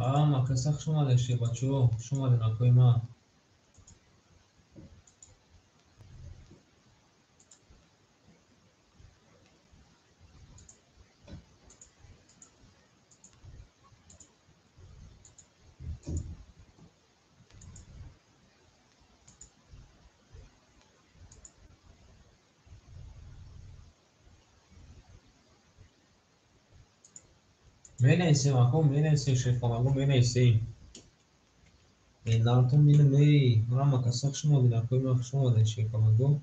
макасах шумоде бачаҳо шумоде накои ман менависем ако менависем шефонаго менависем нартон бинамей макасах шумоде накои ман шумоде шефонаго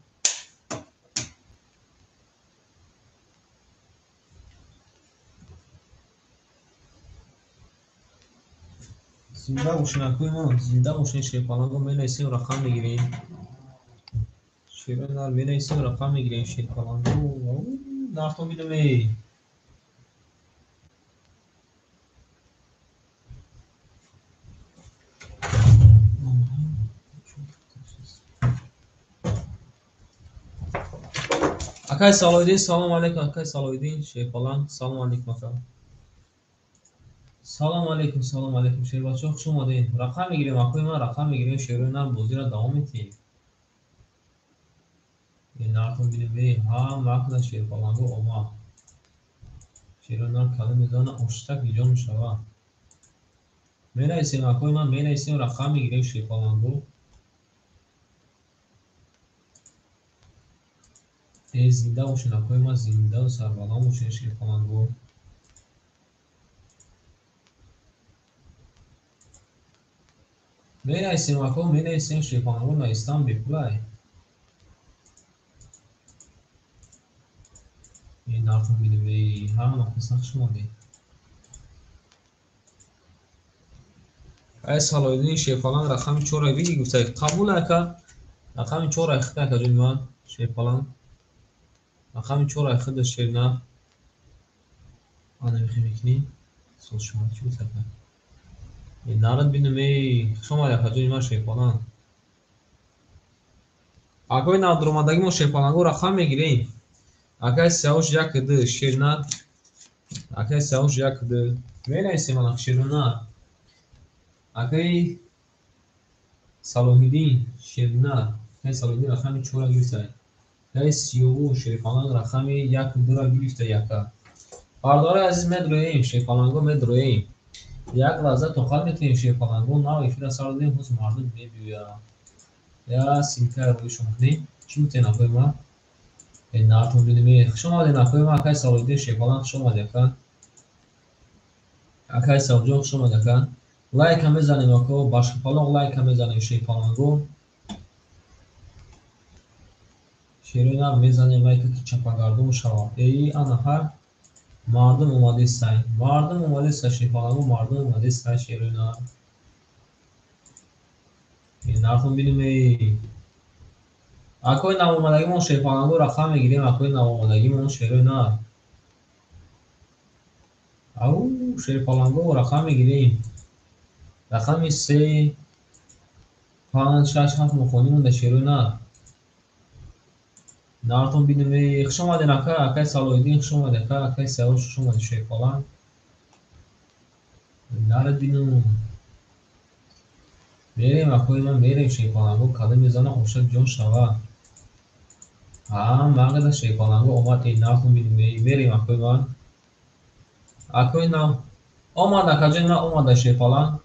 зинда бошед накои ман зинда бошед шефонаго менависем рақам мегирем шерои нар менависем рақам мегирем шефонаго нартон бинамей акай салоиддин салом алейкум акай салоиддин шефалан салом алейкум ака салом алейкум шербачоҳ хуш омадед рақам мегирем акои ман рақам мегирем шерои нар бозиро давом медиҳем нартон бинем макна шерфаланго омад шерои нар кале мезана оштак иҷо мешавад менависем акои ман менависем рақам мегирем шерфаланго зинда бошед акои ман зиндау сарбаланд бошед шерфаланго менависем ако менависем шефонаго навистам бепулай нартон бинем макасах шумоде ай салоиддин шефалан рақами 4 види гуфтаи қабул ака рақами 4 хита ака ҷони ман шефалан рақами 4 хида шерна анамихи мекини солшумад чӣ гуфтака нарад бинем хушомад ака ҷони ман шефалан акои навдуромадагимо шефаланго рақам мегирем акай сяуш як д шерна акай сяуш як д менависем ана шерна акай салоҳиддин шерна акай салоҳиддин рақами 4 гирифта акай сиёву шефалан рақами 1 2 гирифта яка бардораи азиз медроем шефаланго медроем як лаҳза тоқат метавонем шефаланго нав эфира сар додем ҳоз мардум мебиёя я симкаи рӯи шумахне чӣ гуфтед накои ман нартон бинем хуш омадед накои ман акай салоҳиддин шефалан хуш омадед ака акай савҷон хуш омадед ака лайка мезанем ако башқипалоқ лайка мезанем шефаланго шерои нар мезанем лайка ки чапагардон шавад анаҳар мардум омадестай шефаланго мардум омадестай шерои нар нартон бинем акои навомадагимон шефаланго рақам мегирем акои навомадагимон шерои нар ау шефаланго рақам мегирем рақами 3 5 6 7 мухонӣ монда шерои нар нартон бинем хуш омадед ака акай салоҳиддин хуш омадед ака акай сиёш хуш омадед шефалан нарад бинем мерем акои ман мерем шефаланго кале мезана ошак ҷон шавад мағда шефаланго омад нартон бинем мерем акои ман акои нав омад ака ҷони ман омада шефалан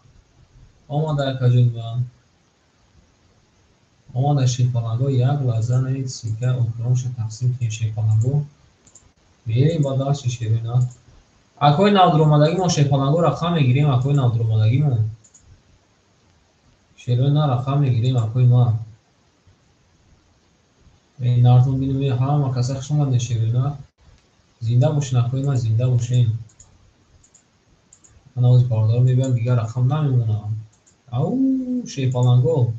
омада ака ҷони ман омада шефаланго як лаҳза навид сикаи окромша тақсим кунем шефаланго мерем ба дашти шерои нар акои навдуромадагимон шефаланго рақам мегирем акои навдуромадагимон шерои нар рақам мегирем акои ман нартон бинем макаса хуш омадед шерои нар зинда бошед акои ман зинда бошед ман ҳозир бардор мебиям дигар рақам намемонам ау шефаланго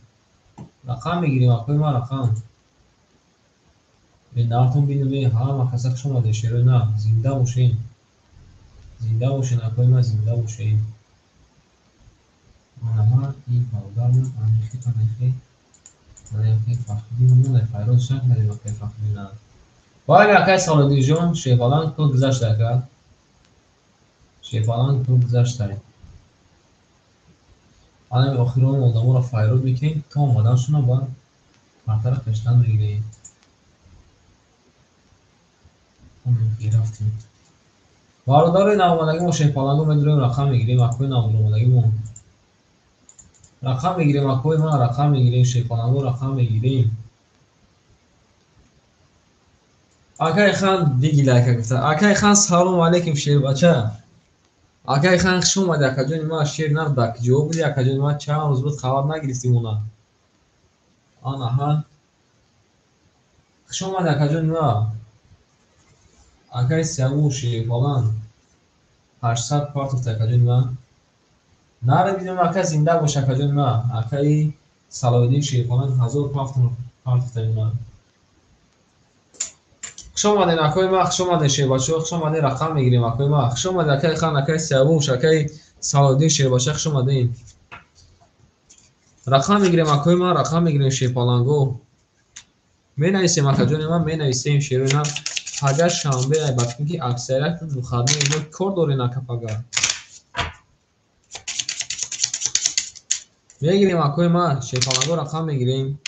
рақам мегирем акои ман рақам нартон бинем макаса хуш омадед шерои нар зинда бошед акои ман зинда бошед анаҳар ин павдарна анихи бале акай салоҳиддинҷон шефалан кӯ гузашта ака шефалан кӯ гузаштай الان آخرون آدما را فایرود میکنیم تا اومدن شونا با مطرح قشتن میگیریم. رفتیم باردار نامادگی ما شیپالانگو میدونیم رقم میگیریم اکوی نامادگی ما رقم میگیریم اکوی ما رقم میگیریم شیپالانگو رقم میگیریم. آکای خان دیگی لایک گفته آکای خان سلام علیکم شیر بچه. آکای خان خوش اومدی اکا جون ما شیر نردک جو بودی اکا جون ما چند روز بود خبر نگرفتیم اونا آنا ها خوش اومدی اکا جون ما آکای سیاوشی فلان 800 پارت افته اکا جون ما نره بیدیم اکا زنده باش اکا جون ما اکای سلاودین شیر فلان 1000 پارت افته ما خوش اومدین اکای ما خوش اومدین شیر بچه خوش اومدین رقم میگیریم اکای ما خوش اومدین اکای خان اکای سیاوش اکای سلاودین شیر بچه خوش اومدین رقم میگیریم اکای ما رقم میگیریم شیر پالانگو می‌نویسیم اکا جون ما می‌نویسیم شیرینم پگاه شنبه وقتی که اکثریت مخدم ما کار داره نکه پگاه میگیریم اکای ما شیر پالانگو رقم میگیریم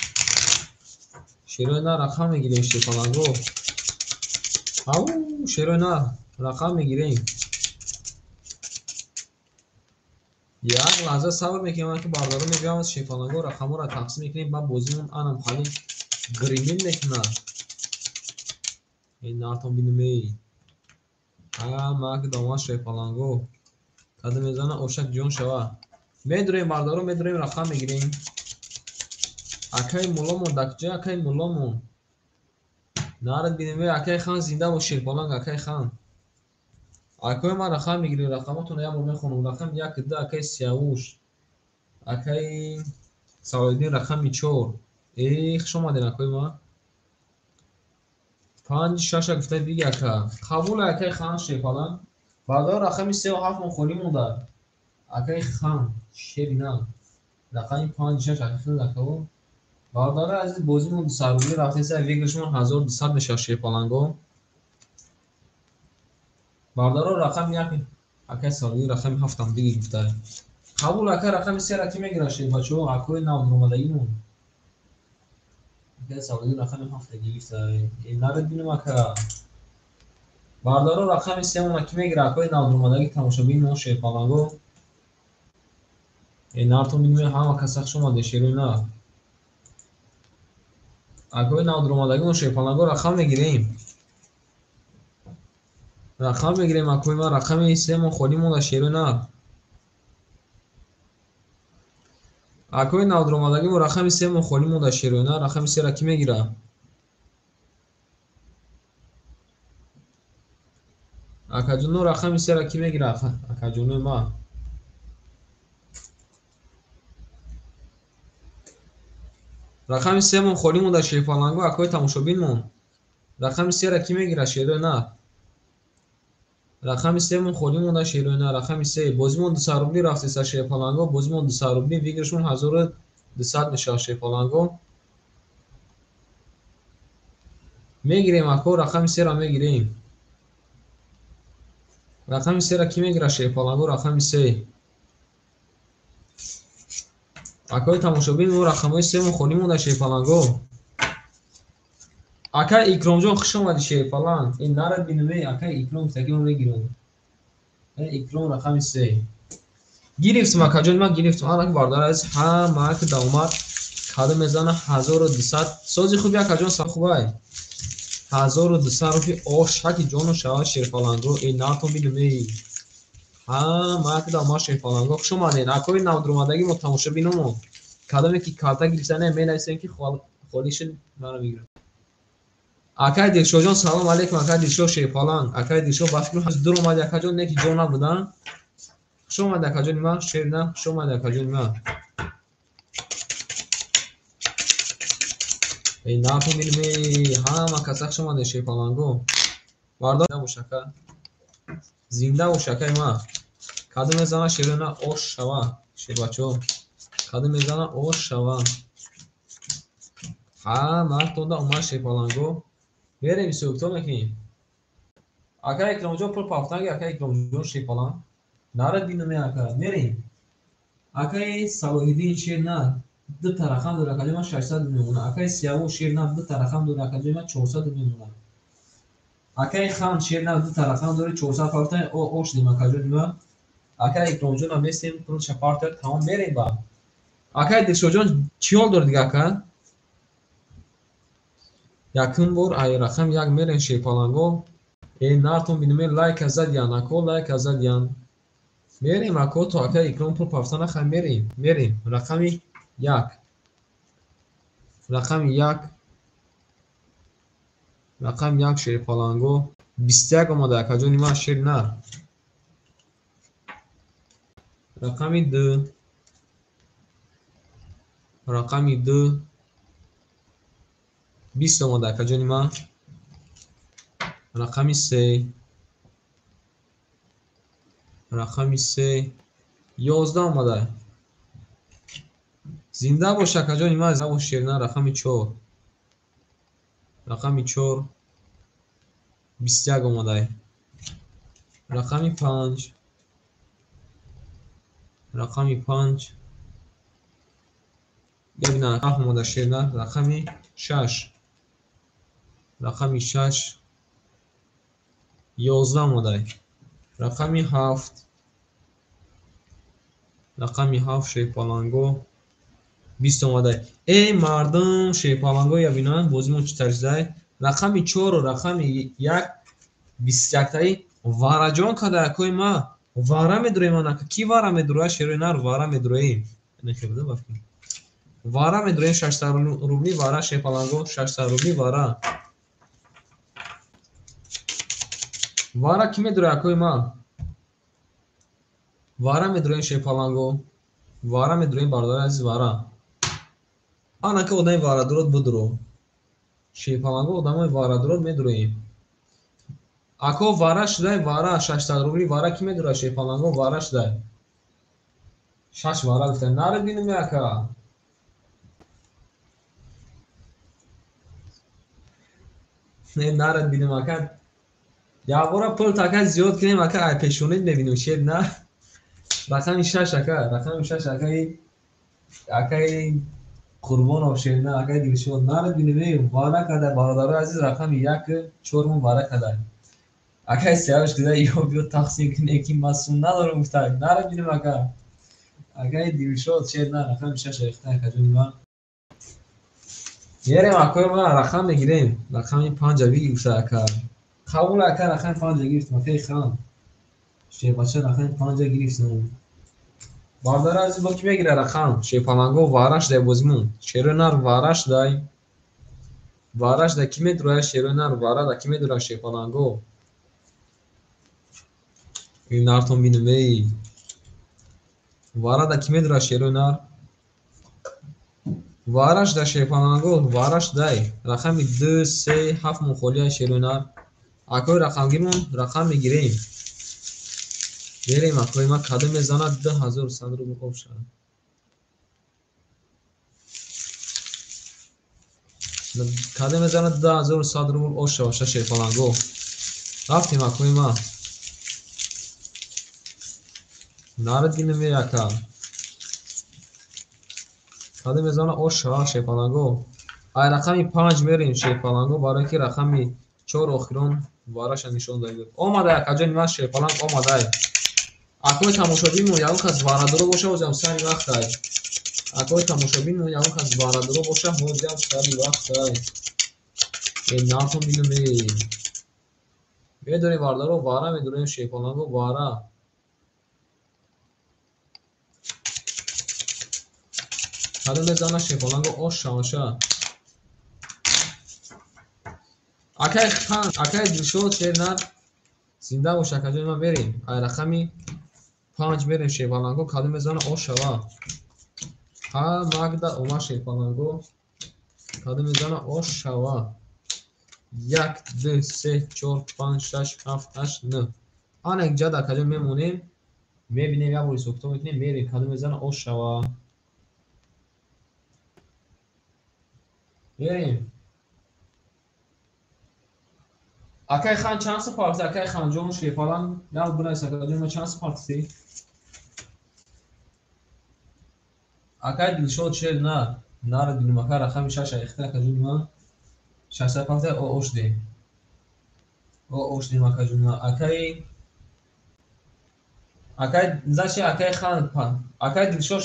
شیرینم رقم میگیریم شیر پالانگو او شیرینم رقم میگیریم. یک لحظه صبر میکنیم که باردارو میگم از شیر پالانگو رقم را تقسیم میکنیم با بازیمون انم خالی گریمین میکنه این ناتون بینمی ما که داماد شیر پالانگو کده میزنه اوشک جون شوه میدونیم باردارو میدونیم رقم میگیریم اکای مولامون دکجه اکای مولامون نارد بینیم اکای خان زنده و شیر پالانگ اکای خان اکای ما رقم میگیریم رقماتون یا میخونم رقم یک ده اکای سیاوش اکای سالدین رقم 4 ایخ شما دین اکای ما 5 6 گفته دیگه اکا قبول اکای خان شیر پالانگ باردار رقم 3 و 7 مخولی مونده اکای خان شیرینم رقم 5 6 اکای اکا باردار عزیز بازیمون سرگولی رفته سر ویگرشمون 1200 نشه شیر پالانگو باردار رقم یک اکای سالگی رقم هفتم دیگه گفته قبول اکای رقم 3 را کی میگیره شیر بچه ها اکای نام اومدگیمون اکای سالگی رقم هفتگی گفته این نرد بینم اکا باردار رقم 3 اون کی میگیره اکای نام اومدگی تماشابین شیر پالانگو این نارتون بینیم همه کسخ شما دشیرو نه اکای نام اومدگیمون شیر پالانگو رقم میگیریم رقم میگیریم اکوی ما رقم 3 ما خودیمون شیرو نه اکوی نام اومدگیمون رقم 3 ما خودیمون شیرو نه رقم 3 را کی میگیره اکا جونو رقم 3 را کی میگیره اکا جونو ما رقم 3 مون خودیمون در شیر پالانگو اکوی تماشابینمون رقم 3 را کی میگیره شیرو نه رقم 3 مون خودیمون در شیرو نه رقم 3 بازیمون 200 روبلی رفته سر شیر پالانگو بازیمون 200 روبلی ویگرشون 1200 نشه شیر پالانگو میگیریم اکو رقم 3 را میگیریم رقم 3 را کی میگیره شیر پالانگو رقم 3 اکوی تماشابینمون رقم 3 مون خودیمون در شیر پالانگو اکا اکرام جان خوش اومدی شیر پالانگ این نرد بینوی اکا اکرام تکیم میگیرم اکرام رقم 3 گرفتم اکا جان ما گرفتم الان باردار از همه که داماد کادو میزنه 1200 سازی خوبی اکا جان سال خوبه 1200 روپی آشک جان و شوه شیر پالانگو این ناتون بینوی همه که داماد شیر پالانگو خوش اومدین اکوی نودرومدگی ما تماشا بینم کادو که کارتا گرفتنه می نویسن که خالیش منو میگیرم اکای دلشو جان سلام علیکم اکای دلشو شیر پالانگ اکای دلشو بخیر از دور اومد اکا جان نکی جان نبودن خوش اومد اکا جان ما شیر نه خوش اومد اکا جان ما این ناتو میلمی همه کسا خوش اومد شیر پالانگو واردار و شکا زنده و شکای ما کادو میزنه شیر نه اوش شوا شیر بچو کادو میزنه اوش شوا ما توندا اومد شیر پالانگو بریم سوکتو میکنیم اکا اکرام جان پر پافتنگ اکا اکرام جان شیر پالانگ نارد بینم اکا میریم Акай Салоҳиддин шер на дута рақам дора каҷои ман 600 мемонад. Акай Сияву шер на дута рақам дора каҷои ман 400 мемонад. Акай Хан шер на дута рақам дори 400 фартан ош дима каҷои ман. Акай Икромҷон местем пулша партия тамом мерем ба. Акай Дилшодҷон чӣ ҳол доред ака? Якум бор ай рақам як мерем шепаланго. Нартон бинуме лайка задян ако лайка задян. Мерем ако то ака икром пул пафтана хам мерем. Мерем рақами 1. Рақами 1. Рақам 1 шерпаланго 21 омада акаҷони ман шер нар. Рақами 2. Рақами 2 20 омада акаҷони ман. Рақами 3. Рақами 3 11 омада. Зинда бош акаҷони ман зинда бош шер нар. Рақами 4. Рақами 4 21 омада. Рақами 5. Рақами 5 бибина 7 омада шер нар. Рақами 6. Рақами 6 11 омада. Рақами 7. Рақами 7 шерпаланго 20 омада. Мардум шерпаланго я бинанд бозимон чӣ тарзидай. Рақами 4 рақами 1 21 таи вараҷон када акои ма вара медуроем анака ки вара медуроя шерои нар вара медуроем нехебда бафки вара медуроем 600 рубли вара шерпаланго 600 рубли вара вара ки медуроя акои ма вара медуроем шерпаланго вара медуроем бардори азиз вара анака одами варадурот будуро шерпаланго одамои варадурот медуроем ако вара шудай вара 600 рубли вара ки медура шерпаланго вара шудай 6 вара гуфта наред бинуми ака наред бинум ака якбора пул така зиёд кунем ака ай пешонид мебинем шер на рақами 6 ака рақами 6 акаи қурбонов шер на акаи Дилшод наред бинуме вара када бародари азиз рақами 1 4 мон вара када акай Сиявуш куда ё биё тақсим кунем ки масъул надорум гуфта наред бинум ака акаи Дилшод шер на рақами 6 рехта акаҷони ман мерем акои ман рақам мегирем рақами 5 биги гуфта ака қабул ака рақами 5 гирифтам акаи Хан шербача рақами 5 гирифтам бардори азиз бо ки мегира рақам шерпаланго вараш дай бозимон шерои нар вараш дай ки медуроя шерои нар вара да ки медура шерпаланго нартон бинумеи вара да ки медура шерои нар вараш да шерпаланго вараш дай рақами 2 3 7 мон холия шерои нар акои рақамгирмон рақам мегирем берем акои ма кадо мезанад 2100 рубл обша кадо мезанад 2100 рубл обша баша шерпаланго рафтем акои ма наред бинуме ака кадо мезана обша шерпаланго ай рақами 5 мерем шерпаланго барои ки рақами 4 охирон вараша нишон додем омадай акаҷони ман шерпаланг омадай акои тамошобинмон ягон кас варадоро боша ҳозиам сари вақтай акои тамошобинмон ягон кас варадоро боша ҳозиам сари вақтай натон бинуме медорем варадаро вара медорем шерпаланго вара кадо мезана шерпаланго оша акай Хан акай Дилшод шер нар зинда бош акаҷони ман берем ай рақами 5 мерем шерпаланго кадо мезана ошава Магда ома шерпаланго кадо мезана ошава 1 2 3 4 5 6 7 8 9 ана инҷа дар каҷо мемонем мебинем як бори сохто мекунем мерем кадо мезана ошава мерем акай Хан чанд соат партӣ акай Ханҷон шерпаланг як бунайс акаҷони ма чанд соат партӣ акай дилшод шер на нар дилмака рақами 6 ихта акажунима 605 ошди ошди макажунима акай заши акай хан акай дилшод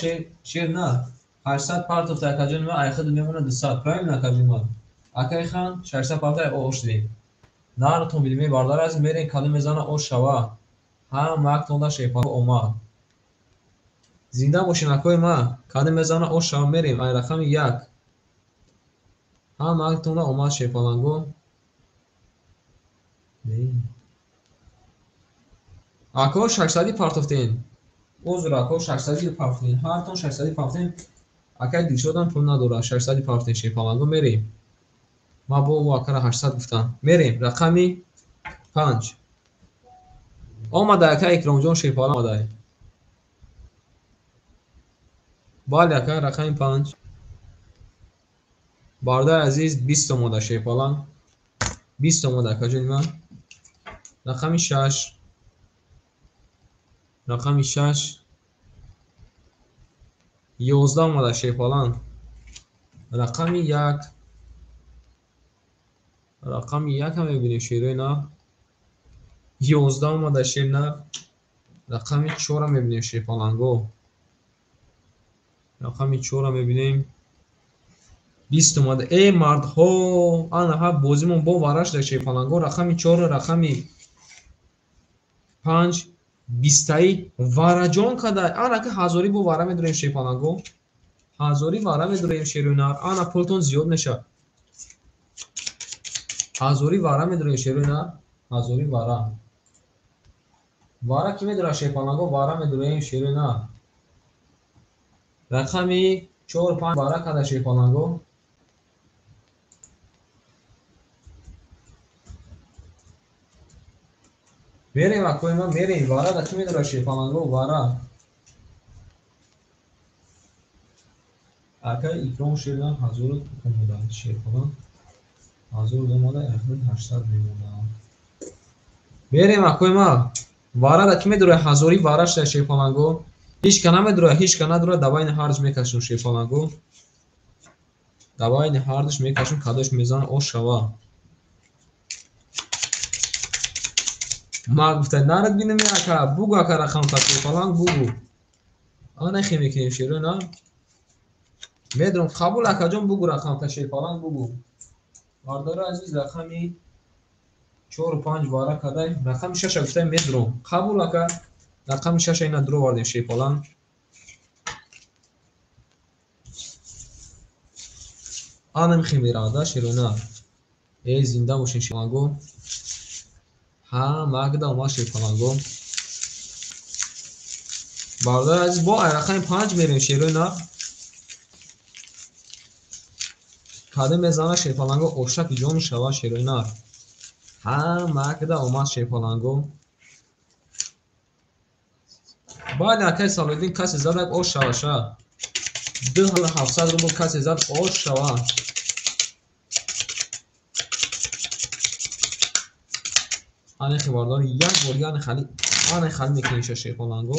шер на 800 партофта акажунима айхад мемона 200 правильно акажунима акай хан 605 ошди нар то билме бардар аз мерен кали мезана ош шава ҳам мактонда шепа омад зинда бошин акои ма кали мезана ош шава мерем ай рақами 1 ҳам мактонда омад шепаланго ако 600 партофтен узр ако 600 партофтен ҳартон 600 партофтен акай дилшодам пул надора 600 партофтен шепаланго мерем ма бо акара 800 гуфтам мерем рақами 5 омада акай икромҷон шепалан омадай бале акай рақами 5 бародари азиз 20 омада шепалан 20 омада акаҷони ман рақами 6 рақами 6 11 омада шепалан рақами 1 рақами 1 ҳам мебинем шерои на 11 омада шер на рақами 4 ҳам мебинем шепаланго рақами 4 ҳам мебинем 20 омада мардҳо анаҳа бозимон бо вараш дар шепаланго рақами 4 рақами 5 20таи вараҷон кадай анака ҳазорӣ бо вара медурем шепаланго ҳазорӣ вара медурем шеруинар ана пултон зиёд меша ҳазорӣ вара медурем шеруинар ҳазорӣ вара вара ки медура шепаланго вара медурем шеруинар рақами 4-5 вара кадай шепаланго мерем акои ма мерем вара да ки медура шепаланго вара акай икром шердан 1000 омода шепалан 1000 омода 800 мемода мерем акои ма вара да ки медура ҳазорӣ вараш да шепаланго ҳичка намедура ҳичка надура давайни ҳардш мекашум шепаланго давайни ҳардш мекашум кадош мезан ош шава ма гуфта нарад бинами ака бугу ака рақамта шепаланг бугу анахи мекунем шеро на медрум қабул акаҷон бугу рақамта шепаланг бугу бардора азиз рақами 4-5 вара кадай рақами 6 гуфта медрум қабул ака рақами 6 ина дуро вардем шепаланг анам химирада широна зинда бошин шепаланго ҳа магда омад шепаланго бардора азиз бо ай рақами 5 мерем шерои на каде мезана шепаланго ошаки ҷону шава шерои на ҳа магда омад шепаланго баъд акай салодин касе задак ош шаваша 2700 рубл касе зад ош шава анахи бардори як бор анахи хали мекуниша шепаланго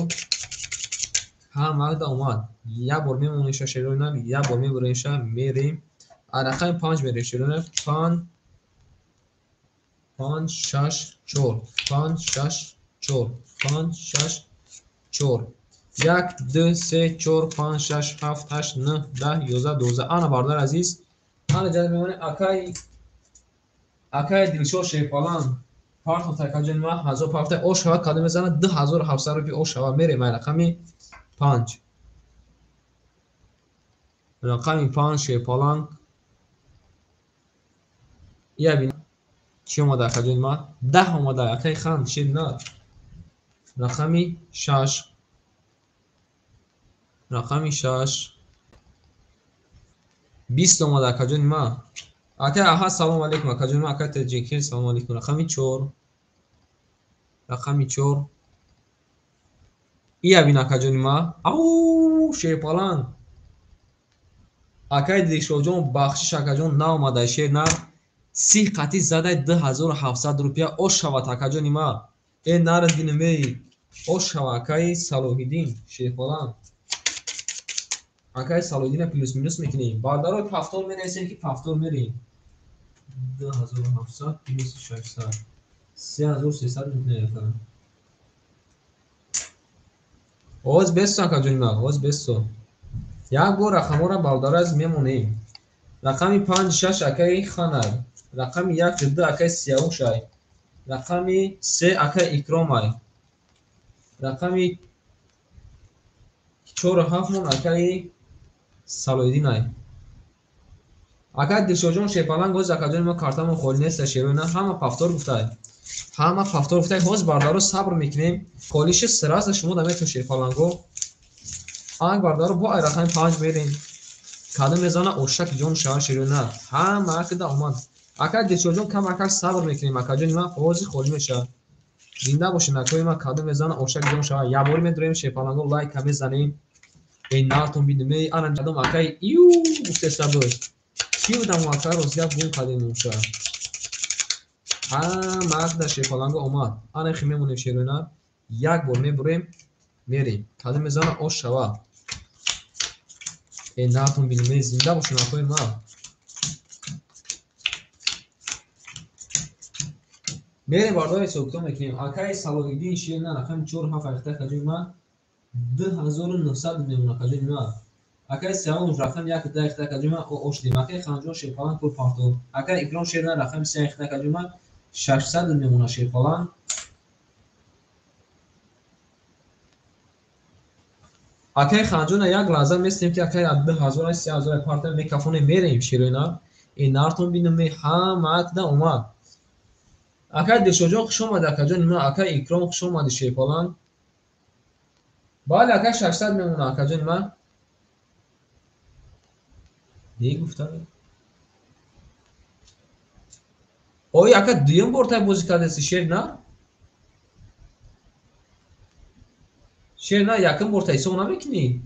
ҳа магда омад як бор мемониша шероина як бор мебуриша мерем арақами 5 мерем шероина 5 6 4 5 6 4 5 6 4 1 2 3 4 5 6 7 8 9 10 11 12 ана бардар азиз ана ҷад мемонем акай дилшод шепалан партон такаҷони ма 1000 партаи ош шава каду мезана 2700 рупи ош шава мерем ай рақами 5 рақами 5 шепалан я бин чи омада акаҷони ма 10 омада акай хан шед на рақами 6 рақами 6 20 омада акаҷони ма акай аҳа салом алейкум акаҷони ма акай таҷики салом алейкум рақами 4 рақами 4 ия бин акаҷони ма ау шепалан акай дилшодҷон бахшиш акаҷон наомадай шер на си қати задай 2700 рупия ош шавад акаҷони ма нарад бинамеи ош шава акай салоҳиддин шепалан акай салодина плюс минус мекунем. Бардаро пафтор менависем ки пафтор мерем. 2700 плюс 600 3300 мекунем. оз бесто акаҷонима, оз бесто. Як бор рақаморо балдараз мемонем. рақами 5-6 акай ханай. рақами 1-2 акай сиявушай. рақами 3 акай икромай. рақами 4-7 мон акай салоидинай. акай дилшоҷон шепалан гоз акаҷонима картамо холи неста шерона ҳама пафтор гуфтай. ҳама пафтор гуфтай. ҳоз бардаро сабр мекунем. колиши сраза шумо дамето шерфаланго. ак бардаро бо ай рақами 5 мерем. када мезана ошак ҷон шавар шерона. ҳама акда омад. акай дилшоҷон кам акак сабр мекунем. акаҷонима ҳози холи мешавад. зинда бошед акоима када мезана ошак ҷон шавар. ябори медурем шерфаланго лайка мезанем. энартон бидуме ананҷадом акай ю гуфтесадош. Ки будам акай розия бун кадем муша. ҳама акда шерфаланго омад. анахи мемонем шерона. як бор мебурем мерем. када мезана ош шава. энартон бидуме зинда бошед акоима. мерем бардори сӯкто мекунем. акай салоидин шерна рақами 4-7 ахта каҷоима 2900 мемона каҷоима. акай сеюш рақами 1-2 ахта каҷоима оштем. акай ханҷон шерфалан пур пафтор. акай икром шерна рақами 3 ахта каҷоима 600 мемона шерфалан. акай ханҷона як лаҳза местем ки акай 2000-3000 парта мекафоне мерем шерона. энартон бинуме ҳама акда омад. акай дилшоҷон хушомад акаҷонима. акай икром хушомади шерфалан. бале акай 600 мемона акаҷонима. ди гуфта ой акай дуюм бортай бозӣ кардаси шерна. шерна якум бортай ҳисоб намекунӣ.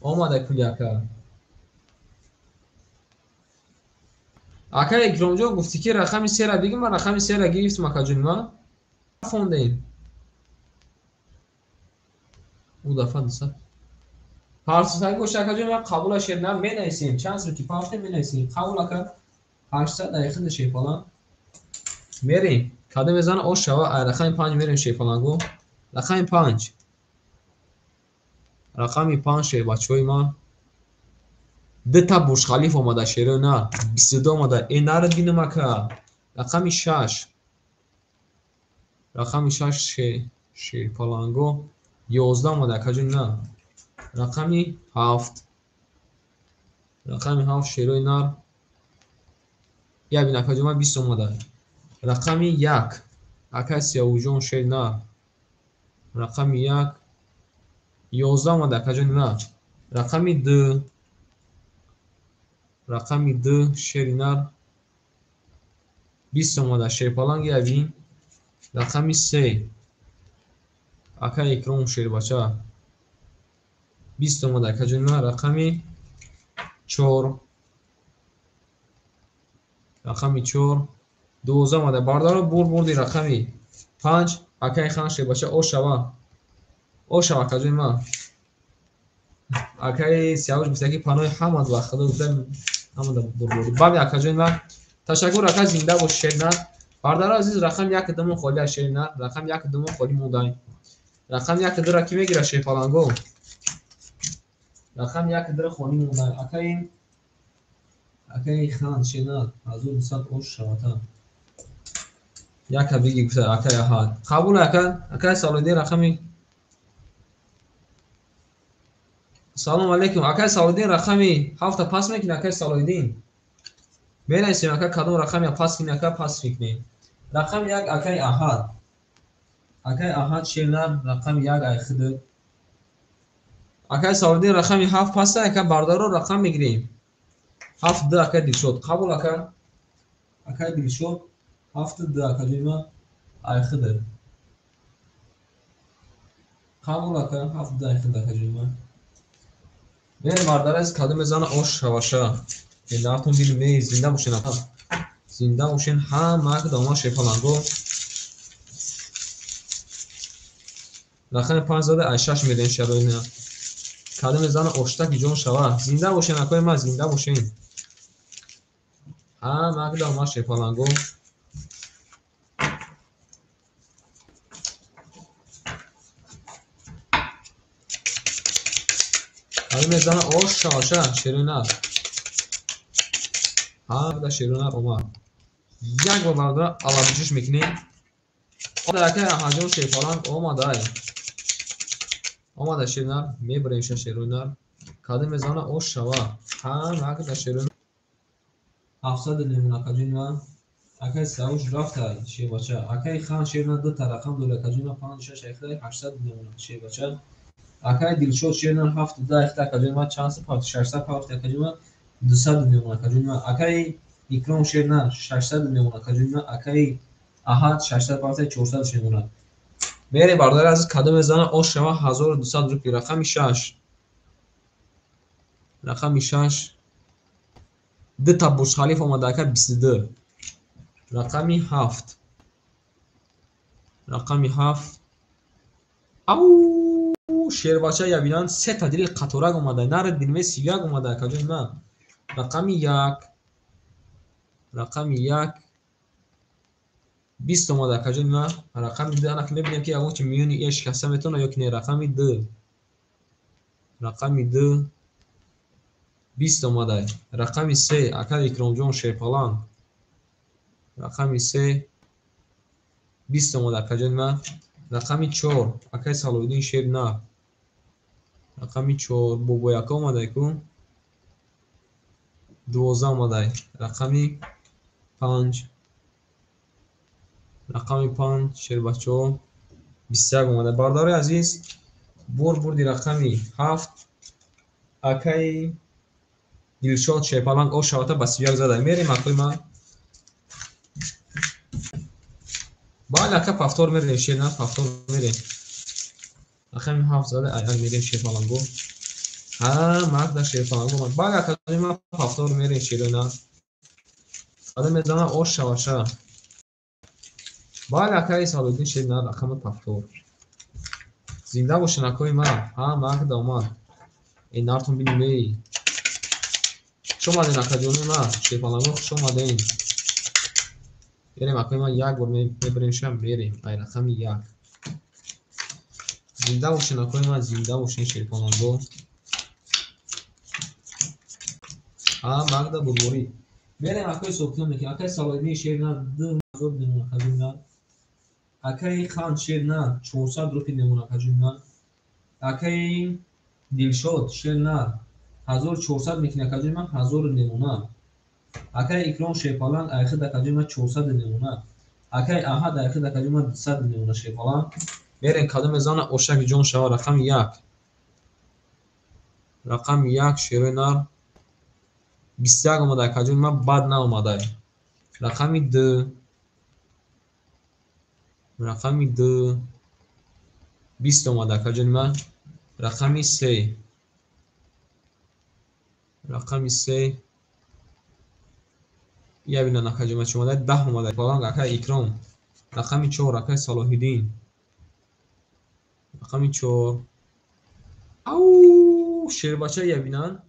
омадай пули акай. акай икромҷон гуфтӣ ки рақами 3-ра бигӣ. ман рақами 3-ра гирифтам акаҷонима. фондем у дафъа дуса парсусай гоша акаҷонима. қабула шерна менависем. чанд сӯки пафте менависем. қабул ака 800 айхида шерфалан мерем. када мезана ош шава. ай рақами 5 мерем шерфаланго. рақами 5. рақами 5 шер бачаҳои ма. дита буржхалиф омада шерона. 22 омада. энара бинум ака. рақами 6. рақами 6 шерфаланго 11 омада акаҷонима. рақами 7. рақами 7 шерои нар. ябин акаҷонима 20 омада. рақами 1. акай сиявуҷон шер нар. рақами 1 11 омада акаҷонима. рақами 2. рақами 2 шери нар 20 омада шерпаланг ябин. рақами 3 акай икром шербача 20 омада акаҷонима. рақами 4. рақами 4 12 омада. бардаро бурди рақами 5 акай хан шербача ошава акаҷонима. акай сиявуш гуфта ки панои ҳамад ва худо гуфта ҳамада бурди. баъди акаҷонима ташаккур акай зинда бош шерна. бардаро азиз рақам 1 думон холи аз шерна. рақам 1 думон холи мудай. рақам 1 дура ки мегира шерфаланго. рақам 1 дура холи мудай. акай хан шерна 1200 ош шавата. яка биги гуфта акай аҳад. қабул акай салоидин рақами салом алейкум. акай салоидин рақами 7 пас мекунӣ. акай салоидин менависем акай кадом рақами пас кунӣ. акай пас мекунем. рақами 1 акай аҳад. акай аҳад шернар рақами 1 айхиди. акай салоидин рақами 7 паста. акай бардаро рақам мегирем. 7 ду акай дилшод. қабул акай дилшод 7 ду акаҷонима айхиди. қабул акай 7 ду айхиди акаҷонима. мен мардарас каду мезана ош шаваша. энартон билме зинда бошен ака. зинда бошен ҳама дома шефаланго. рақами 5 зада ай 6 меден шароина. کدام زن اشتکی جون شوا زنده باشین اکای ما زنده باشین مگدا ما شپالانگو کدام زن اش شاشا شیرینار مگدا شیرینار اومد یک بار بردار علامتش میکنیم در که هجوم شپالانگ اومده شیرینار میبرینش شیرینار کدام زن اش شوا مگدا شیرینار 700 نمونه کجونا اکای سعوش رفته شی بچه اکای خان شیرنا دو تا رقم دوله کجونا 56 اخته 800 نمونه شی بچه اکای دلشود شیرنا 7 اخته کجونا چند صفر 600 اخته کجونا 200 نمونه کجونا اکای اکرام شیرنا 600 نمونه کجونا اکای احد 600 اخته 400 نمونه میری بردار از کدام زن اوش شما 1200 روپیه رقم 6 رقم 6 دو تا برج خلیفه اومده که 22 رقمی 7 رقمی 7 او شیر بچه یا بینان 3 تا دل قطورک اومده نرد دلمه 31 اومده کجای ما رقمی 1 رقمی 1 20 اومده کجای ما رقمی 2 انا که میبینیم که اون چه میونی ایش کسا میتونه یک نه رقمی 2 رقمی 2 20 اومده رقمی 3 اکاد اکرام جون شیپالان رقمی 3 20 اومده کجای ما رقمی 4 اکای سالودین شیر نه رقمی 4 بوبو یکا اومده کن 12 اومده رقمی 5 رقمی 5 شیر بچه 21 اومده بارداری عزیز بردی رقمی 7 اکای دلشاد شیپالانگ او شواته با 31 زده میریم اکوی ما باید اکا پفتور میریم شیر نه پفتور میریم رقمی 7 زده ایان میریم شیپالانگو مرد در شیپالانگو من باید اکا ما پفتور میریم شیر نه آدم میزنه او شواشه باید اکای سالودین شیر نه رقم پفتور زنده باشن اکوی ما مرد آمد این نارتون بینیم ای شما دین اکا جونی ما شیپالانگو شما دین بریم اکوی ما یک بار میبریم شم بریم ای رقم 1 زنده باشن اکوی ما زنده باشن شیپالانگو مگدا بلوری بریم اکوی سوکتون میکنیم اکای سالودین شیر نه 2000 نمونه کجونا اکای خان شیر نه 400 روپی نمونه کجونا اکای دلشاد شیر نه 1400 میکنه کجونا 1000 نمونه اکای اکرام شیپالان ایخه در کجونا 400 نمونه اکای احد ایخه در کجونا 200 نمونه شیپالان بریم کدام زن اوشک جون شوا رقم 1 رقم 1 شیر نه 21 اومده کجونا بد نه اومده رقمی 2 رقمی 2 20 اومده کجونا رقمی 3 رقمی 3 یا بینه نکجوما چه اومده 10 اومده پالانگ اکای اکرام رقمی 4 اکای صلاح‌الدین رقمی 4 او شیر بچه یا بینن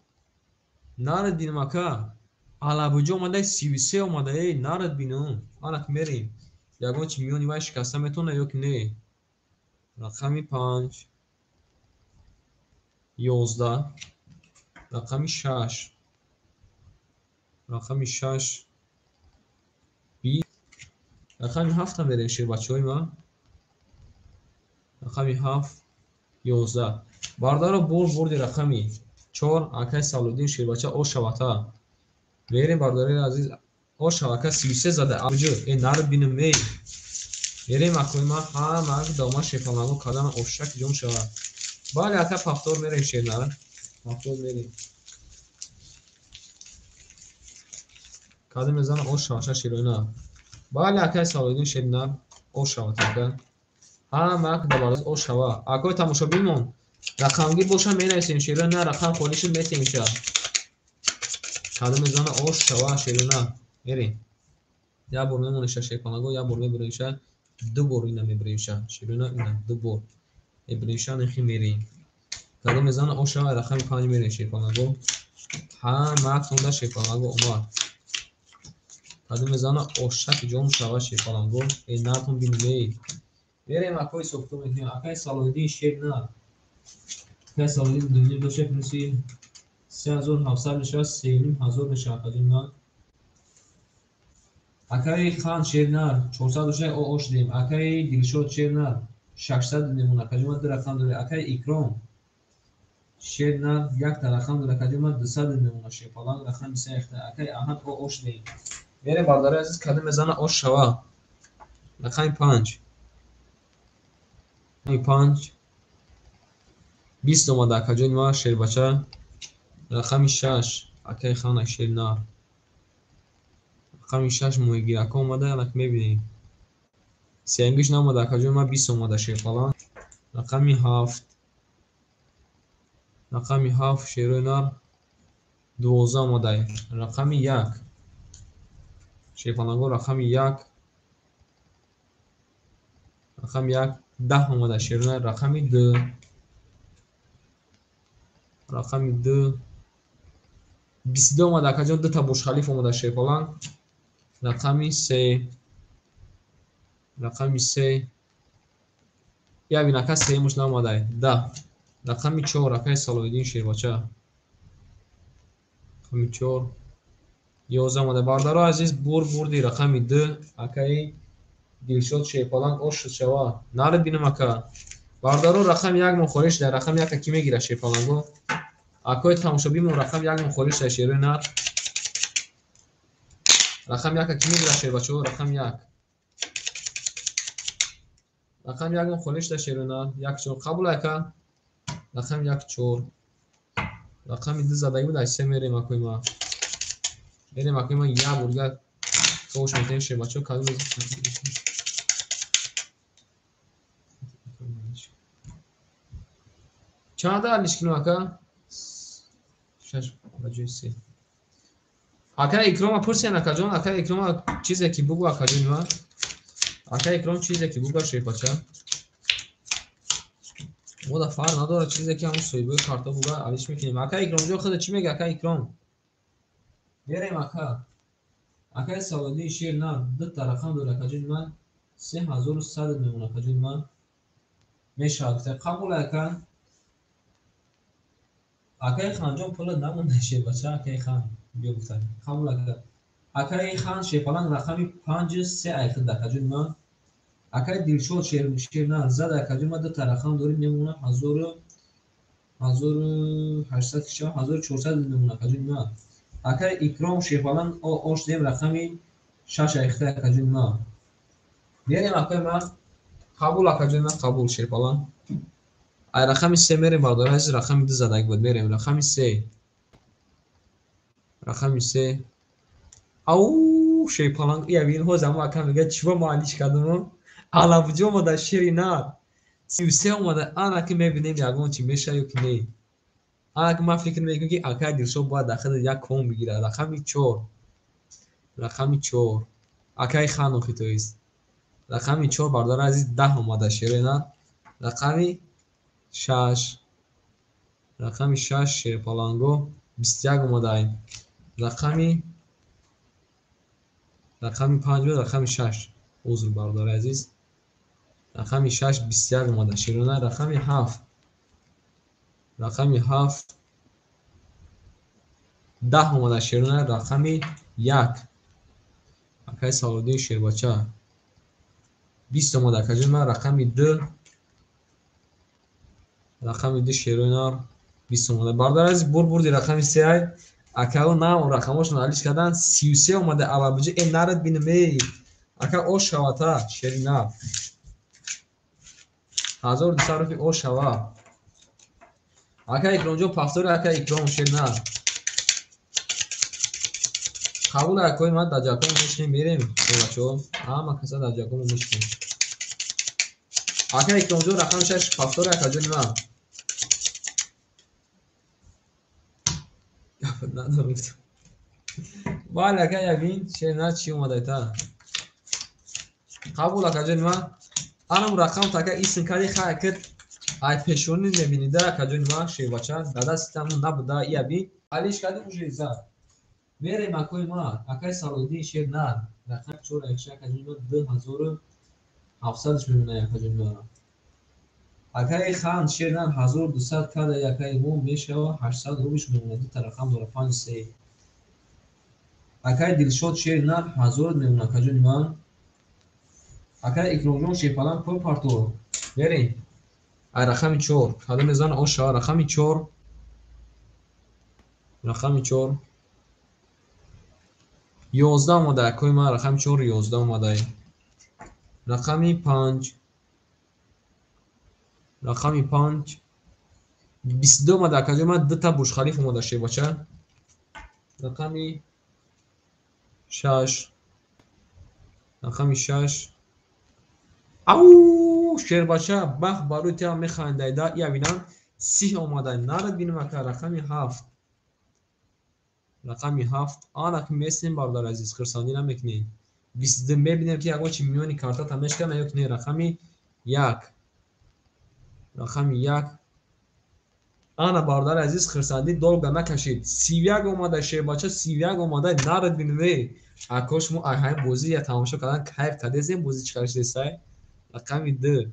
نارد بینم اکا علابجا اومده 33 اومده ای نارد بینم آنک میریم یکون چی میونی وای شکسته میتونه یک نه رقمی 5 11 رقمی 6 رقمی 6 20 رقمی 7 هم بریم شیر بچه های ما رقمی 7 11 باردار بردی رقمی 4 اکای سالودین شیر بچه او شواته میریم بارداری عزیز او شواته 33 زده آبجو این نرد بینم میریم اکوی ما مگ داما شیپالانگو کدام اوشک جون شوا بله اکا پفتور میریم شیر نره پفتور میریم کدام زن او شواشه شیروینا بله اکای سالودین شیر نر او شواته مگ دوباره او شوا اکوی تماشا بیمون رقمگی باشم مینویسیم شیرین نه رقم خودش میتیم میشه کدام زن او شوا شیرونا میریم یا بر میمونشه شیپالانگو یا بر میبریشه دو بار اینا میبریشه شیرونا اینا دو بار میبریشه نخی میریم کدی میزنه او شوا رقم 5 میره شیپالانگو همه تونده شیپالانگو اومد کدی میزنه او شک جون شوا شیپالانگو این نتون بینی بریم اکوی سوختو میکنیم اکای سالودی شیر نه اکای سالودی دنیا دوشه پرسی 3700 نشه 3000 نشه اکادی نه اکای خان شیر نه 400 نشه او اوش دیم اکای دیلشود شیر نه 600 نمونه اکادی ما در رقم داره اکای اکرام شیر نه یک تا رقم داره اکادی ما 200 نمونه شیپالانگ رقم سیخته اکای احمد او اوش دیم بریم بارداره عزیز کدی میزنه اوش شوا رقم 5 5 20 اومده اکاجون ما شیر بچه رقم 6 اکای خان شیر نه رقم 6 مویگیر اکا اومده الک میبینیم سینگش نامده اکاجون ما 20 اومده شیپالانگ رقم 7 رقم 7 شیروی نار 12 اومده رقم 1 شیپالانگو رقم 1 رقم 1 10 اومده شیروی نار رقم 2 رقم 2 22 اومده اکاجون 2 تا برج خلیفه اومده شیپالانگ رقم 3 رقم 3 یا بیناکا 3 مش نامده 10 رقم 4 اکای سالویدین شیر بچه رقم 4 11 اومده باردارو عزیز بردی رقم 2 اکای دیلشود شیپالانگ اوش شد شوا نارد بینم اکا باردارو رقم 1 مخورش در رقم 1 کی میگیره شیپالانگو اکای تماشابیمون رقم 1 مخورش در شیروی نار رقم 1 کی میگیره شیر بچه رقم 1 رقم 1 مخورش در شیروی نار 1 4 قبول اکا رقم 1 4 رقم 2 زدگی بود از 3 میریم اکوی ما بریم اکوی ما یه برگه توش میتونیم شیر بچه کدو بزن چند دارش کنو اکا 6 بجوی 3 اکا اکرام پرسین اکا جون اکا اکرام چیزی که بگو اکا جون ما اکا اکرام چیزی که بگو شیر بچه او دا فار نداره چیزی که همون سویبه کارتا بگو علیش میکنیم اکا اکرام جو خود چی میگه اکا اکرام بریم اکا اکای سالودی شیر نه 2 تا رقم داره اکا جون ما 3100 میمونه اکا جون ما میشه قبول اکا اکای خان جون پول نمونده شیر بچه اکای خان بیا گفتن قبول اکا اکای خان شیپالانگ رقمی 5 3 ایخد اکا جون ما اکای دیلشود شیر نه زد اکا جون ما 2 تا رقم داریم میمونه 1800 1400 میمونه اکا جون ما اکای اکرام شیپالانگ اوش دیم رقمی 6 ایخد اکا جون ما بریم اکای ما قبول اکا جون ما قبول شیپالانگ ای رقم 3 میریم بارداره از رقم 2 زدگی بود بریم رقم 3 رقم 3 او شیپالانگ یا بین هو زمان اکا میگه چی با معنیش کردم علابجو اومده شیری نه 33 اومده انا که میبینیم یکون چی میشه یا که نه انا که من فکر میکنم که اکا دیلشود باید داخل یک کون بگیره رقم 4 رقم 4 اکای خانو که تویست رقم 4 بارداره عزیز 10 اومده شیری نه رقم 6 رقم 6 شیپالانگو 21 اومده رقم 5 بود رقم 6 عذر باردار عزیز رقم 6 21 اومده شیرونه رقم 7 رقم 7 10 اومده شیرونه رقم 1 اکای سالودی شیر بچه 20 اومده کجون من رقم 2 رقم 2 شیرونه 20 اومده باردار عزیز بردی رقم 3 اکا نه اون رقماشون حلیش کردن 33 اومده علابجه این نرد بینمی اکا او شواتا شیرینه 1200 روپی او شوا اکا اکرام جو پافتور اکا اکرام شیرینه قبول اکوی ما در جاکون میشنیم میریم بچه‌ها همه کسا در جاکون میشنیم اکا اکرام جو رقم 6 پافتور اکا جو نیمه ندارم بالا اکا یبین شیرینه چی اومده تا قبول اکا جو نیمه الان رقم تا اکا ایسن کاری خواه کرد ай пешони мебинида каҷони ма шевача дада ситаму набуда иаби алиш кади ужеза мерем акои ма акай салоди шер нар рақам 4 каҷони ма 2700 мемона якаҷони мара акай хан шер нар 1200 када якай мо мешава 800 рубиш мемона дута рақам дора 53 акай дилшод шер нар 1000 мемона каҷони ма акай икромҷон шепалан кор парто мерем ай рақами 4 када мезана оша рақами 4 рақами 4 11 омада акои ма рақами 4 11 омадай рақами 5 рақами 5 22 омада акаҷои ма дута бурҷхалиф омада шебача рақами 6 рақами 6 ау шербача бах барои тиа механдайда явинан 30 омадай нарад бинамака рақами 7 рақами 7 ана ки месем бародар азиз хирсонӣ намекунем 22 мебинем ки ягон чи миёни картата мешкана ё ки не рақами 1 рақами 1 ана бародар азиз хирсандӣ долга накашид 31 омада шебача 31 омадай нарад бинаме акош мо айҳаем бозӣ я тамошо кардан кайф кардезем бозӣ чӣ каршидесай рақами 2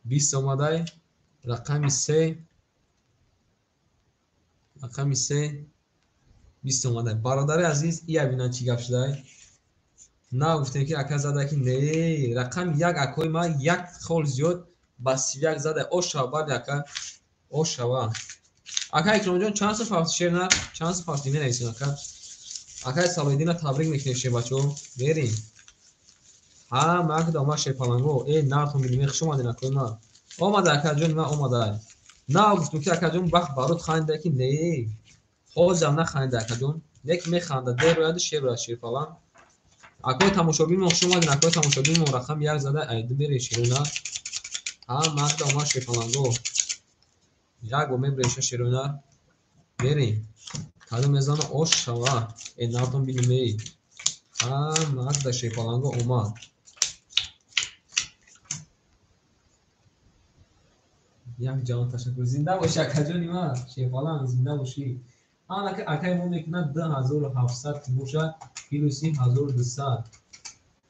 20 омадай рақами 3 рақами 3 20 омадай бародари азиз ия бинан чӣ гап шудай на гуфтем ки ака зада ки не рақами 1 акои ма як хол зиёд ба 31 зада ошава баъди ака ошава ака икромҷон чанд соф ҳафт шер на чанд соф ҳафт менависем ака акай салоиддина табрик мекунем шебачо берем ҳа мак дома шепаланго нартон билиме хуш омадин акои ма омада акаҷони ма омадай на гуфтум ки акаҷон бахт барот хандаи ки не ҳозам наханда акаҷон лек механда дерояду шебра шепалан акои тамошобинмо хуш омадин акои тамошобинмо рақам 1 зада айду мере широна ҳа мак дома шепаланго як бо мебреша широна берем каду мезана ош шава нартон билиме ҳа мак да шепаланго омад як ҷавон ташаккур зинда боши акаҷони ма шефалан зинда бошӣ ана ки акай мо мекунад 2700 ки боша плюси 1200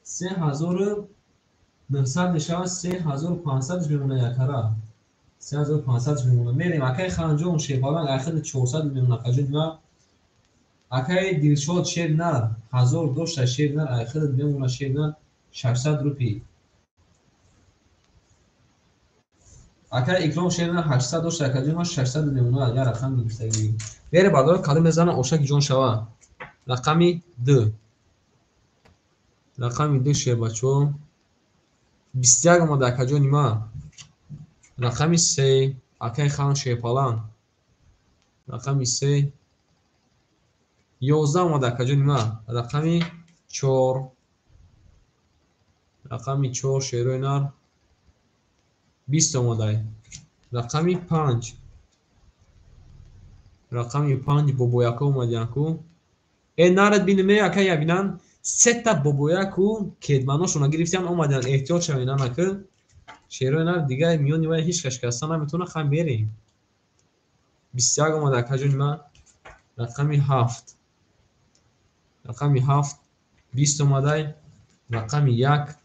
3900 мешавад 3500 мемона якара 3500 мемона мерем акай ханҷон шефалан айхили 400 мемона акаҷони ма акай дилшод шер нар 1000 дошта шер нар айхили мемона шер нар 600 рупи акай икром шер нар 800 дошта акаҷони ма 600 мемона я рақам гирифтагӣ бере бардор каду мезана ошаки ҷон шава рақами 2 рақами 2 шебачо 21 омада акаҷони ма рақами 3 акай хан шепалан рақами 3 11 омада акаҷони ма рақами 4 рақами 4 шерои нар 20 омадай рақами 5 рақами 5 бобояка омадиянку нарад бинаме ака ябинан сета бобояку кедманошона гирифтиян омадиан эҳтиёт шавинан ака шерои нар дига миёни вай ҳеҷ шикаста наметавона хам берем 21 омада акаҷони ма рақами 7 рақами 7 20 омадай рақами 1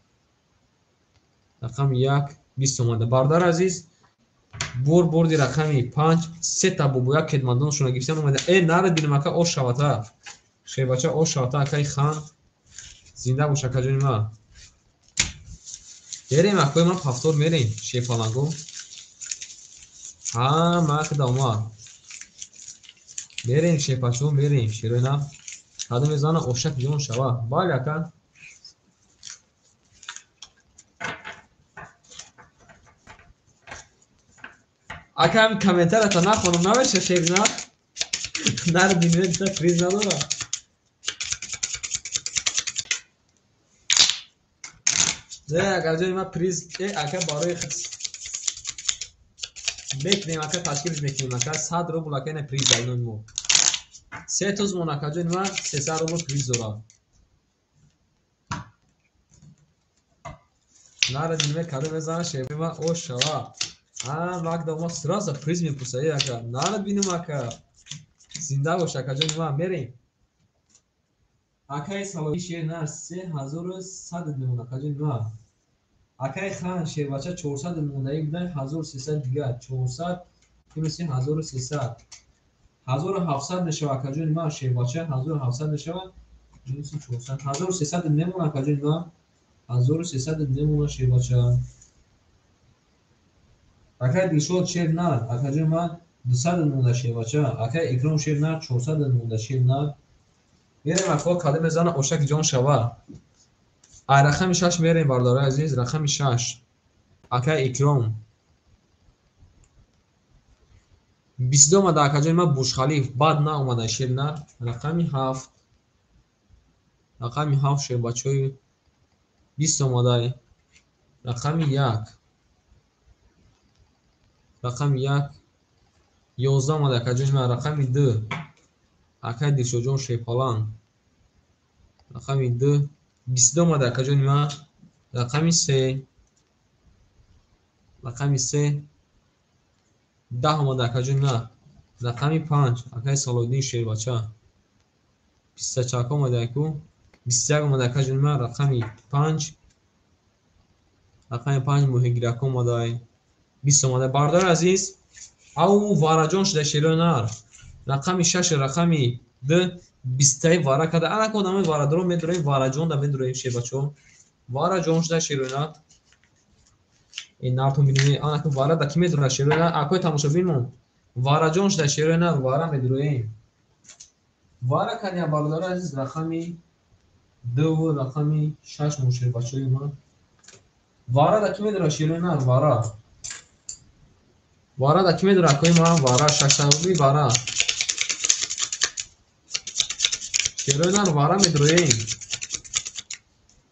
рақами 1 20 омада бардар азиз борди рақами 5 сета бобояк кедмандоншона гирифтиян омада нарад бинам ака ош шавата шебача ош шавата акай хан зинда бош акаҷони ма берем акои ма пафтор мерем шефаланго ҳа мак дома берем шепачо мерем широи на каду мезана ошак ҷон шава бале ака ака ҳами комментарата нахонам навеша шебна нар бинвеса приз надора акаҷони ма приз ака барои мекунем ака ташкилиш мекунем ака 100 рубл ака ина приз дайнони мо 3 тузмон акаҷони ма 300 рубл приз дора нара диме каду мезана шеби ма ош шава Магда ма сразу приз мепурсад ака. Нана бинум ака. Зинда бош ака ҷони ма мерем. Акаи салои шер нар 3100 мемона ака ҷони ма. Акаи хан шербача 400 мемонаи будан 1300 дига 400 кунуси 1300 1700 мешава ака ҷони ма шербача 1700 мешава кунуси 400 1300 мемона ака ҷони ма 1300 мемона шербача. Акаи дилшод шер нар ака ҷони ма 200 мемона шербача. Акаи икром шер нар 400 мемона шер нар. мерем ако каде мезана ошаки ҷон шава. Ай рақами 6 мерем бардораи азиз, рақами 6 акаи икром 20 омада ака ҷони ма бушхалиф бад наомада шер нар. Рақами 7 шербачаи 20 омадаи. Рақами 1 11 омада ака ҷони ма. Рақами 2 акаи дилшоҷон шепалан. Рақами 2 22 омада ака ҷони ма. Рақами 3 10 омада ака ҷони ма. Рақами 5 акаи Салоҳиддин шербача 24 омада аку. 21 омада ака ҷони ма. Рақами 5 муҳигирака омадаи 20 омада. Бардори азиз, ав вараҷон шуда шерои нар. Рақами 6 рақами 2 20 вара када. Анака одамои варадоро медуроем, вараҷон да медуроем шербачо. Вараҷон шуда шерои нар. ин нартон бинем анака вара да ки медура шерои нар. Акои тамошобинмон вараҷон шуда шерои нар вара медуроем. Вара кадя бардори азиз рақами 2 рақами 6 мон шербачои ман. Вара да ки медура шерои нар вара. Вара да ки медура акои ман вара 600 вара. шерои нар вара медуроем.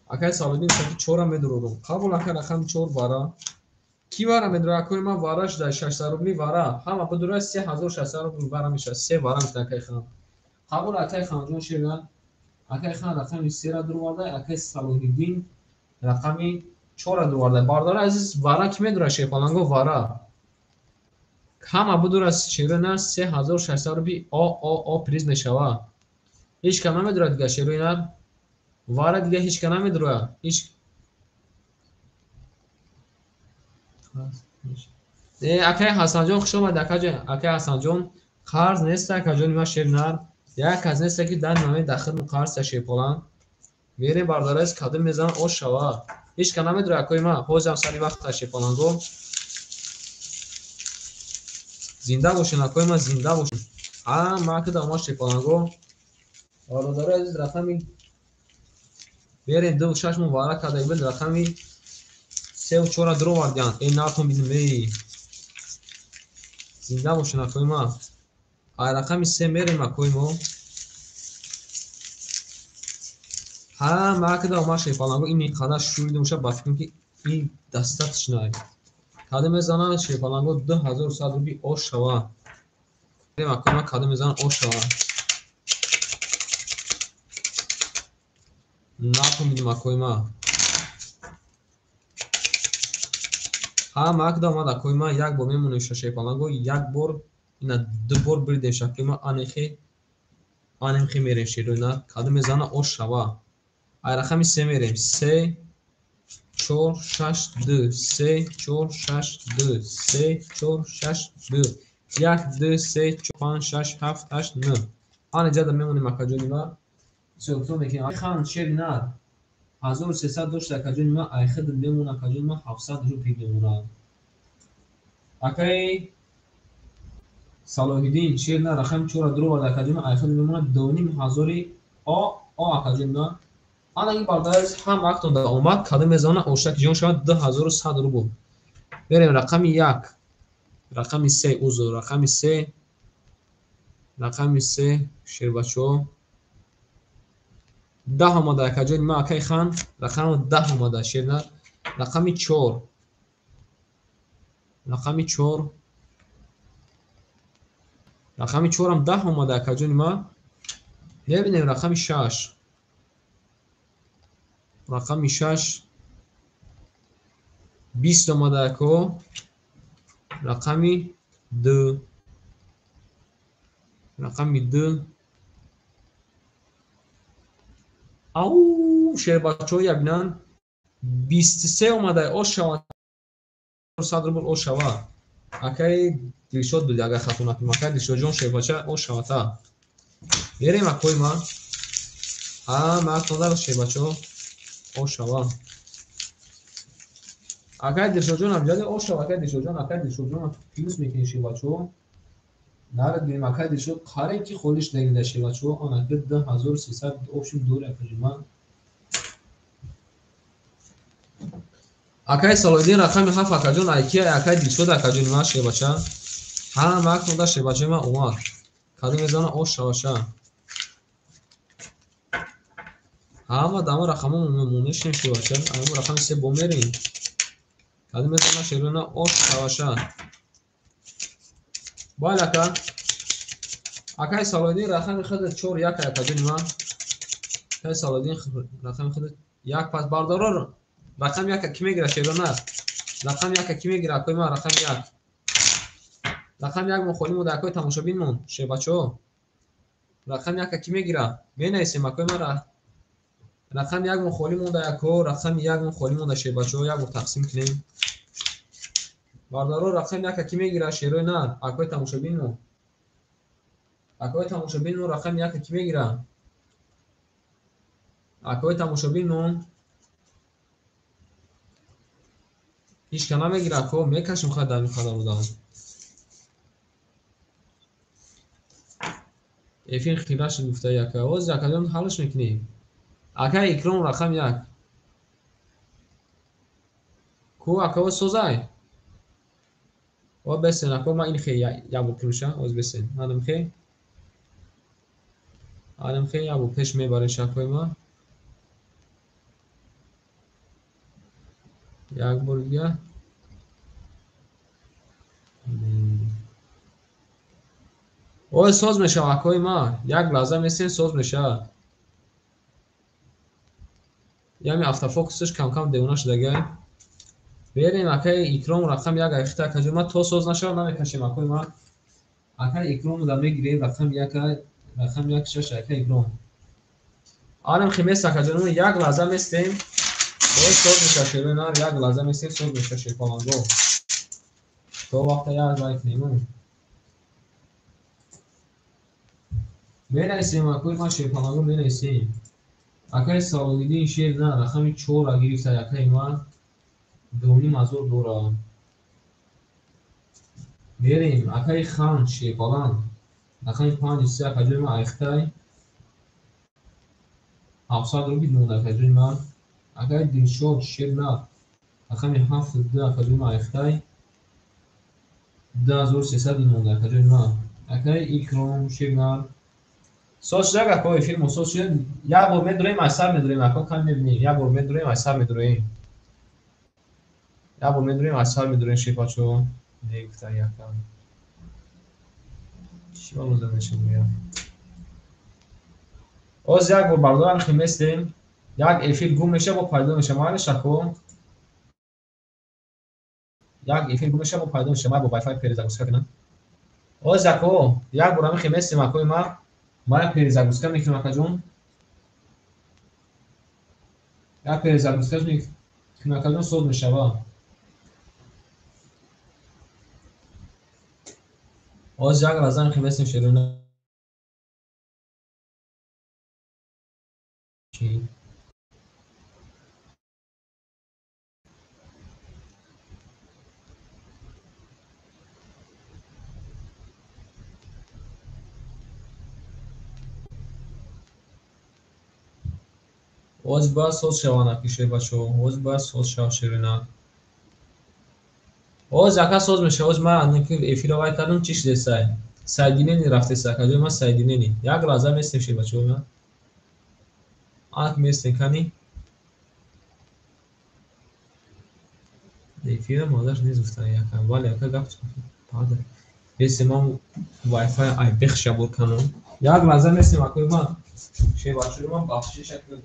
Акаи Салоҳиддин 4 медурорум. Қабул ака рақами 4 вара. Ки вара медура акои ман вара шуда 600 рубли вара. Ҳама будура 3600 рубли вара меша. 3 вара меша акаи хан. Қабул акаи ханҷон шерои акаи хан рақами 3 ра дурварда. Акаи Салоҳиддин рақами 4 дурварда. Бардори азиз вара ки медура шепаланго вара. Ҳама будура шерои нар 3600 рубли о приз мешава. ҳеҷ кам намедура дига шерои нар. Вара дига ҳеҷ кам намедура. Акаи Ҳасанҷон хуш омад акаи Ҳасанҷон. қарз нест ака ҷони ма шер нар. як кас нест ки дар намаи дахилу қарз шеполан. мерем бардори аз кадом мезан ош шава. ҳеҷ кам намедура акои ма. ҳозам сари вақт шеполанго. зинда бошен акои ма, зинда бошен. ма када омад шеполанго. бардори азиз рақами берем 26 мон вара када бил рақами 34 дровардян. нартон бинем. зинда бошен акои ма. ай рақами 3 мерем акои мо. ма када омад шепаланго. ин қадар шӯрида муша ба фикрам ки ин дастатишнай. када мезанам шепаланго 2100 рубли ош шава. мерем акои ма када мезанам ош шава. нартон бинем акои ма. ма када омад акои ма. як бор мемонем шепаланго. як бор ина ду бор биридем шакли ма анемхи мерем шерои нар. када мезана ош шава. ай рақами 3 мерем. 3 4 6 2 3 4 6 2 3 4 6 2 1 2 3 4 5 6 7 8 9. анаҷада мемонем ака ҷони ма. сӯхтон мекунем. хан шери нар 1300 дошта ака ҷони ма. айхид мемона ака ҷони ма 700 рупи мемона. акаи Салоҳиддин шер нар рақами 4 дурварда ака ҷони ма. айхид мемона 2500 ака ҷони ма. анаги бардориз ҳам вақтон да омад када мезана ошаки ҷон шавад 2100 рубл. берем рақами 1 рақами 3 узр рақами 3 шербачо 10 омада ака ҷони ма. акаи хан рақами 10 омада шер нар. рақами 4 рақами 4 ам 10 омада ака ҷони ма. мебинем рақами 6 20 омада ако. рақами 2 рақами 2 ау шербачо ябинан 23 омада ош шава 100 рубл ош шава акай дилшод буд ага хатуна акай дилшоджон шербача ош шавата берем акой ма ма тодар шербачо ош шава акай дилшоджон абҷади ош шава акай дилшоджон плюс мекини шербачо нарад бирем акай дилшод қаре ки холиш дагида шербачо он акай 2300 обшим дур акажима акай салодин рақами 7 акаҷон айки акай дилшод акаҷон ма шербача мак тодар шербачо ма умад каду мезана ош шаваша ма дама рақамон мунешин шербача ама рақами 3 бомерин каду мезана шербача ош шаваша балака акай салодин рақами худ 4 як акаҷон ма акай салодин рақами худ як пас бардорор рақам як ки мегира шерона рақам як ки мегира акой ма рақам як мохоли муда акой тамошобин мон шербачо рақам як ки мегира менайсем акой мара рақам як мохоли муда яко рақам як мохоли муда шербачо як тақсим кинем бардорор рақам як ки мегира шерона акой тамошобин мон рақам як ки мегира акой тамошобин мон هیچ کنم میگیره که میکشم خواهد در میخواد بودم ایفین خیراش گفته یکه اوز یکه جان حالش میکنیم اکه اکرام رقم یک کو اکه اوز سوزای و بسن اکه ما این خیلی یا بکنشه اوز بسن آدم خیلی یا بو پیش میباره شکوی ما یک بار دیگه اوه ساز میشه اکوی ما یک لحظه میسین ساز میشه یعنی افتر فوکسش کم کم دیونه شده بریم اکای اکرام رقم یک اخته کجا ما تو ساز نشه نمیکشیم اکوی ما اکای اکرام در میگیریم رقم یک شش اکای اکرام آنم خیمیست کجا یک لحظه میستیم اوه ساز میشه شروع یک لحظه میستیم ساز میشه شکلانگو تو وقت یک لایک نیمون بنویسیم اکوی ما شکلانگو بنویسیم اکای سالیدی شیر نه رقمی 4 را گرفته اکای ما دونی مزور دورا بریم اکای خان شکلان رقمی 5 اکای ما ایختای 700 رو بیدون اکای ما اکای دلشاد شیر نه رقمی 7 اکای ما ایختای 2300 بیدون اکای ما اکای اکرام شیر نه سوچ جگه کوی فیلم سوچ یا بار میدریم از سر میدریم اکو کم میبینیم یا بار میدریم از سر میدریم شیپاچو دیگه یکم چی بالا زنشون میاد از یک بار بردارم خیمستیم یک ایفیل گم میشه با پیدا میشه ما شکو یک ایفیل گم میشه با پیدا میشه ما با وای فای پریزا گوش کنم از یکو یک بار هم خیمستیم اکوی ما پریزا گوش کنم میکنم اکجون یا پریزا گوش کنم اکجون صد میشه با از یک لازم خیمستیم شروع از باز سوز شوانه پیشه بچو از باز سوز شو شیرینه از یکا سوز میشه از ما انکی افیرا وای کردم چیش دستای سایدینه نی رفته سکاجو ما سایدینه نی یک لازم میستیم شی بچو ما آنک میستیم کنی افیرا مادرش نیز افتاد یکم ولی یکا گفت پادر بیستی ما وای فای ای بخش بور کنم یک لازم میستیم اکوی ما شی بچو ما بخشی شکل